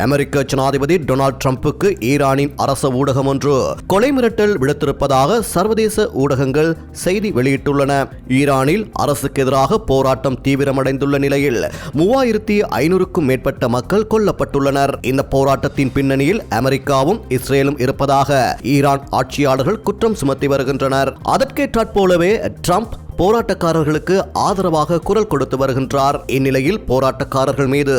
அமெரிக்க ஜனாதிபதி டொனால்ட் ட்ரம்புக்கு ஈரானின் அரச ஊடகம் ஒன்று கொலை மிரட்டல் விடுத்திருப்பதாக சர்வதேச ஊடகங்கள் செய்தி வெளியிட்டுள்ளன. ஈரானில் அரசுக்கு எதிராக போராட்டம் தீவிரமடைந்துள்ள நிலையில் 3500க்கும் மேற்பட்ட மக்கள் கொல்லப்பட்டுள்ளனர். இந்த போராட்டத்தின் பின்னணியில் அமெரிக்காவும் இஸ்ரேலும் இருப்பதாக ஈரான் ஆட்சியாளர்கள் குற்றம் சுமத்தி வருகின்றனர். அதற்கேற்றாற் போலவே ட்ரம்ப் போராட்டக்காரர்களுக்கு ஆதரவாக குரல் கொடுத்து வருகின்றார். இந்நிலையில் போராட்டக்காரர்கள் மீது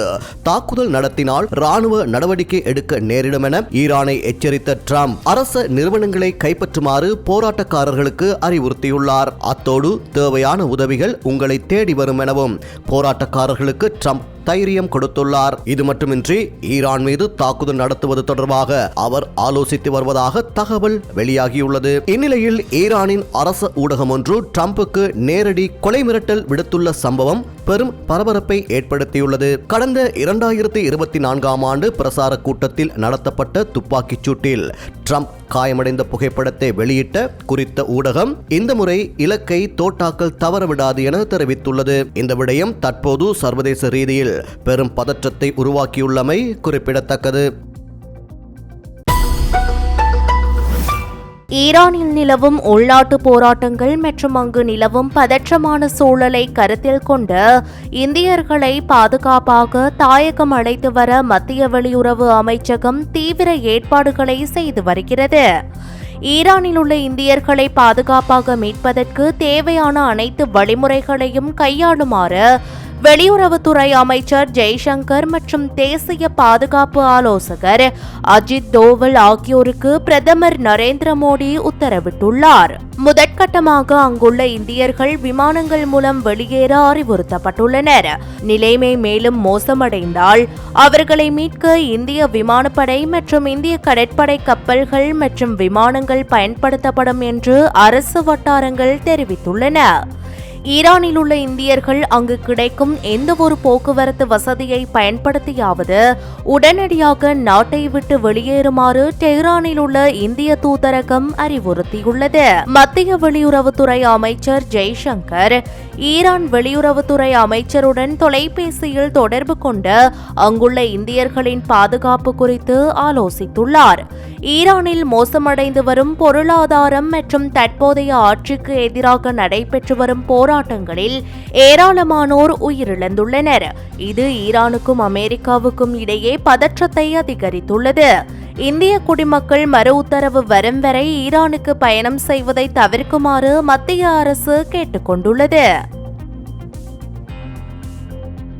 தாக்குதல் நடத்தினால் ராணுவ நடவடிக்கை எடுக்க நேரிடும் என ஈரானை எச்சரித்த ட்ரம்ப் அரச நிறுவனங்களை கைப்பற்றுமாறு போராட்டக்காரர்களுக்கு அறிவுறுத்தியுள்ளார். அத்தோடு தேவையான உதவிகள் உங்களை தேடி வரும் எனவும் போராட்டக்காரர்களுக்கு ட்ரம்ப் தைரியம் கொடுத்துள்ளார். இது மட்டுமின்றி ஈரான் மீது தாக்குதல் நடத்துவது தொடர்பாக அவர் ஆலோசித்து வருவதாக தகவல் வெளியாகியுள்ளது. இந்நிலையில் ஈரானின் அரச ஊடகம் ஒன்று ட்ரம்புக்கு நேரடி கொலை மிரட்டல் விடுத்துள்ள சம்பவம் பெரும் பரபரப்பை ஏற்படுத்தியுள்ளது. கடந்த 2024ஆம் ஆண்டு பிரசார கூட்டத்தில் நடத்தப்பட்ட துப்பாக்கிச் சூட்டில் ட்ரம்ப் காயமடைந்த புகைப்படத்தை வெளியிட்ட குறித்த ஊடகம் இந்த முறை இலக்கை தோட்டாக்கள் தவறவிடாது என தெரிவித்துள்ளது. இந்த விடயம் தற்போது சர்வதேச ரீதியில் பெரும் பதற்றத்தை உருவாக்கியுள்ளமை குறிப்பிடத்தக்கது. ஈரானில் நிலவும் உள்நாட்டு போராட்டங்கள் மற்றும் அங்கு நிலவும் பதற்றமான சூழலை கருத்தில் கொண்டு இந்தியர்களை பாதுகாப்பாக தாயகம் அழைத்து வர மத்திய வெளியுறவு அமைச்சகம் தீவிர ஏற்பாடுகளை செய்து வருகிறது. ஈரானில் உள்ள இந்தியர்களை பாதுகாப்பாக மீட்பதற்கு தேவையான அனைத்து வழிமுறைகளையும் கையாளுமாறு வெளியுறவுத்துறை அமைச்சர் ஜெய்சங்கர் மற்றும் தேசிய பாதுகாப்பு ஆலோசகர் அஜித் தோவல் ஆகியோருக்கு பிரதமர் நரேந்திர மோடி உத்தரவிட்டுள்ளார். முதற்கட்டமாக அங்குள்ள இந்தியர்கள் விமானங்கள் மூலம் வெளியேற அறிவுறுத்தப்பட்டுள்ளனர். நிலைமை மேலும் மோசமடைந்தால் அவர்களை மீட்க இந்திய விமானப்படை மற்றும் இந்திய கடற்படை கப்பல்கள் மற்றும் விமானங்கள் பயன்படுத்தப்படும் என்று அரசு வட்டாரங்கள் தெரிவித்துள்ளன. ஈரானில் உள்ள இந்தியர்கள் அங்கு கிடைக்கும் எந்த ஒரு போக்குவரத்து வசதியை பயன்படுத்தியாவது உடனடியாக நாட்டை விட்டு வெளியேறுமாறு டெஹ்ரானில் உள்ள இந்திய தூதரகம் அறிவுறுத்தியுள்ளது. மத்திய வெளியுறவுத்துறை அமைச்சர் ஜெய்சங்கர் ஈரான் வெளியுறவுத்துறை அமைச்சருடன் தொலைபேசியில் தொடர்பு கொண்டு அங்குள்ள இந்தியர்களின் பாதுகாப்பு குறித்து ஆலோசித்துள்ளார். ஈரானில் மோசமடைந்து வரும் பொருளாதாரம் மற்றும் தற்போதைய ஆட்சிக்கு எதிராக நடைபெற்று வரும் போராட்டங்களில் ஏராளமானோர் உயிரிழந்துள்ளனர். இது ஈரானுக்கும் அமெரிக்காவுக்கும் இடையே பதற்றத்தை அதிகரித்துள்ளது. இந்திய குடிமக்கள் மறு உத்தரவு வரும் வரை ஈரானுக்கு பயணம் செய்வதை தவிர்க்குமாறு மத்திய அரசு கேட்டுக்கொண்டுள்ளது.